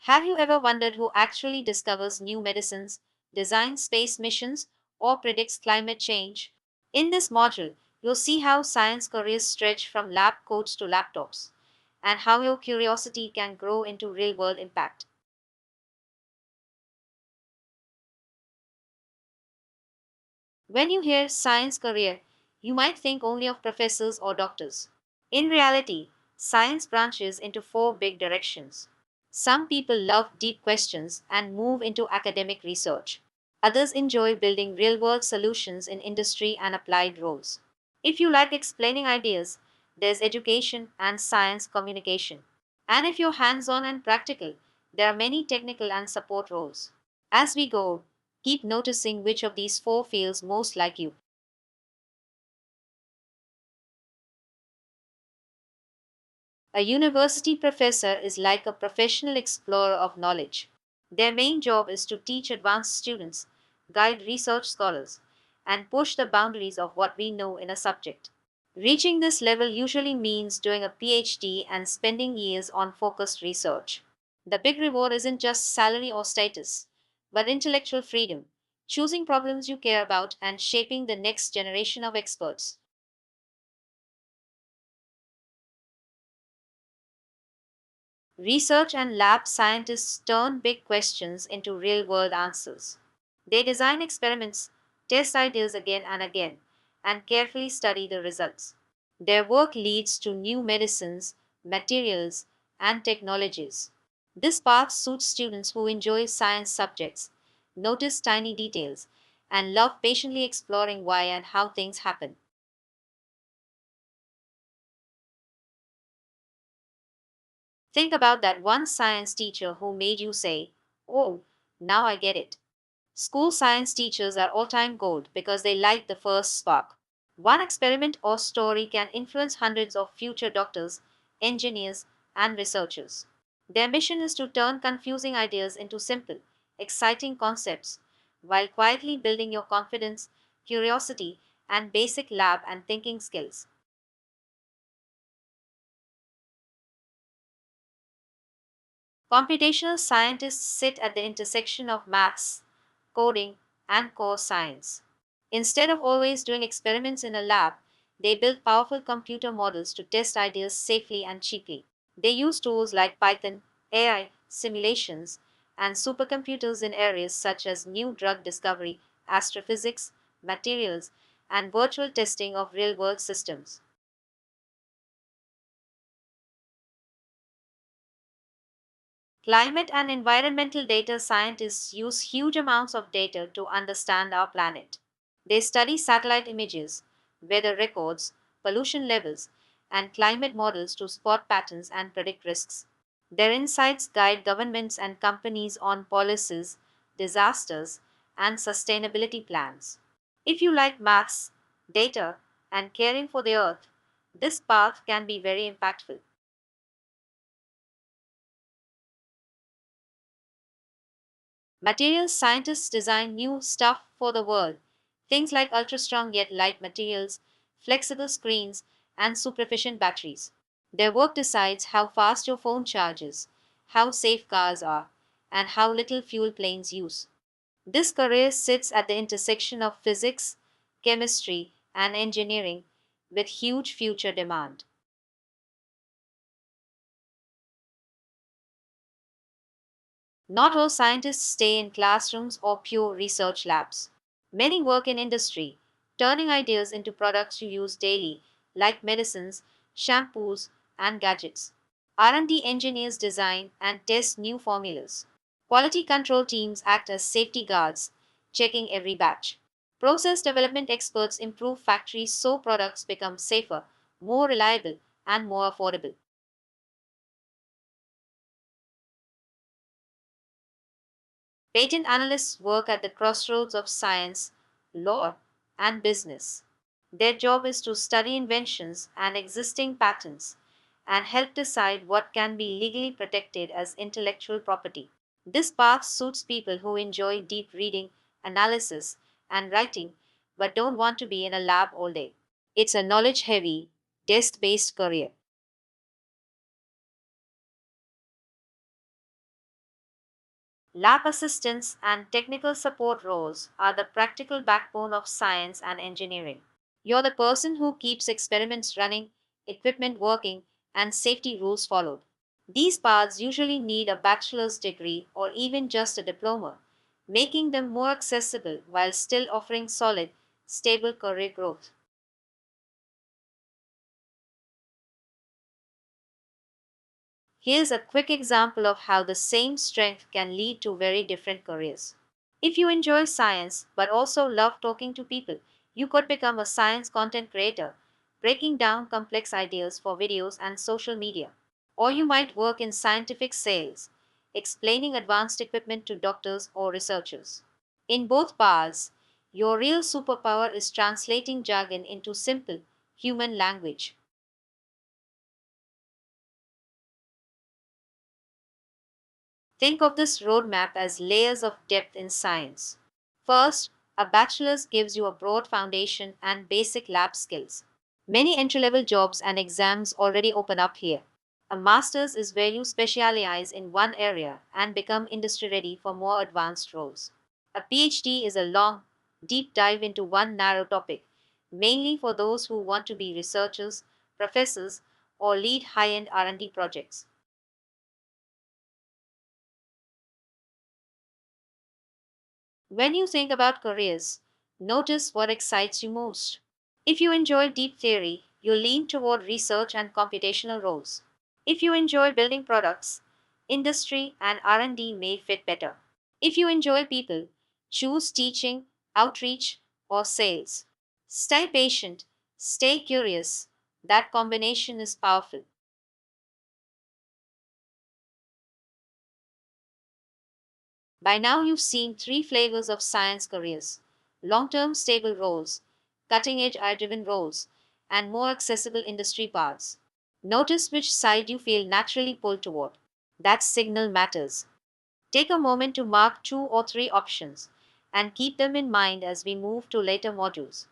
Have you ever wondered who actually discovers new medicines, designs space missions, or predicts climate change? In this module, you'll see how science careers stretch from lab coats to laptops, and how your curiosity can grow into real world impact. When you hear science career, you might think only of professors or doctors. In reality, science branches into four big directions. Some people love deep questions and move into academic research. Others enjoy building real world solutions in industry and applied roles. If you like explaining ideas, there's education and science communication. And if you're hands on and practical, there are many technical and support roles. As we go, keep noticing which of these four feels most like you. A university professor is like a professional explorer of knowledge. Their main job is to teach advanced students, guide research scholars, and push the boundaries of what we know in a subject. Reaching this level usually means doing a PhD and spending years on focused research. The big reward isn't just salary or status, but intellectual freedom, choosing problems you care about and shaping the next generation of experts. Research and lab scientists turn big questions into real world answers. They design experiments, test ideas again and again, and carefully study the results. Their work leads to new medicines, materials, and technologies. This path suits students who enjoy science subjects, notice tiny details, and love patiently exploring why and how things happen. Think about that one science teacher who made you say, "Oh, now I get it." School science teachers are all time gold because they light the first spark. One experiment or story can influence hundreds of future doctors, engineers, and researchers. Their mission is to turn confusing ideas into simple, exciting concepts while quietly building your confidence, curiosity, and basic lab and thinking skills. Computational scientists sit at the intersection of maths, coding, and core science. Instead of always doing experiments in a lab, they build powerful computer models to test ideas safely and cheaply. They use tools like Python, AI, simulations, and supercomputers in areas such as new drug discovery, astrophysics, materials, and virtual testing of real world systems. Climate and environmental data scientists use huge amounts of data to understand our planet. They study satellite images, weather records, pollution levels, and climate models to spot patterns and predict risks. Their insights guide governments and companies on policies, disasters, and sustainability plans. If you like maths, data, and caring for the earth, this path can be very impactful. Materials scientists design new stuff for the world. Things like ultra strong yet light materials, flexible screens, and super efficient batteries. Their work decides how fast your phone charges, how safe cars are, and how little fuel planes use. This career sits at the intersection of physics, chemistry, and engineering with huge future demand. Not all scientists stay in classrooms or pure research labs. Many work in industry, turning ideas into products you use daily, like medicines, shampoos, and gadgets. R&D engineers design and test new formulas. Quality control teams act as safety guards, checking every batch. Process development experts improve factories so products become safer, more reliable, and more affordable. Patent analysts work at the crossroads of science, law, and business. Their job is to study inventions and existing patents and help decide what can be legally protected as intellectual property. This path suits people who enjoy deep reading, analysis, and writing, but don't want to be in a lab all day. It's a knowledge heavy, desk based career. Lab assistants and technical support roles are the practical backbone of science and engineering. You're the person who keeps experiments running, equipment working, and safety rules followed. These paths usually need a bachelor's degree or even just a diploma, making them more accessible while still offering solid, stable career growth. Here's a quick example of how the same strength can lead to very different careers. If you enjoy science but also love talking to people, you could become a science content creator, breaking down complex ideas for videos and social media. Or you might work in scientific sales, explaining advanced equipment to doctors or researchers. In both paths, your real superpower is translating jargon into simple, human language. Think of this roadmap as layers of depth in science. First, a bachelor's gives you a broad foundation and basic lab skills. Many entry level jobs and exams already open up here. A master's is where you specialize in one area and become industry ready for more advanced roles. A PhD is a long, deep dive into one narrow topic, mainly for those who want to be researchers, professors, or lead high-end R&D projects. When you think about careers, notice what excites you most. If you enjoy deep theory, you lean toward research and computational roles. If you enjoy building products, industry and R&D may fit better. If you enjoy people, choose teaching, outreach, or sales. Stay patient, stay curious. That combination is powerful. By now, you've seen three flavors of science careers: long term stable roles, cutting edge eye driven roles, and more accessible industry paths. Notice which side you feel naturally pulled toward. That signal matters. Take a moment to mark two or three options and keep them in mind as we move to later modules.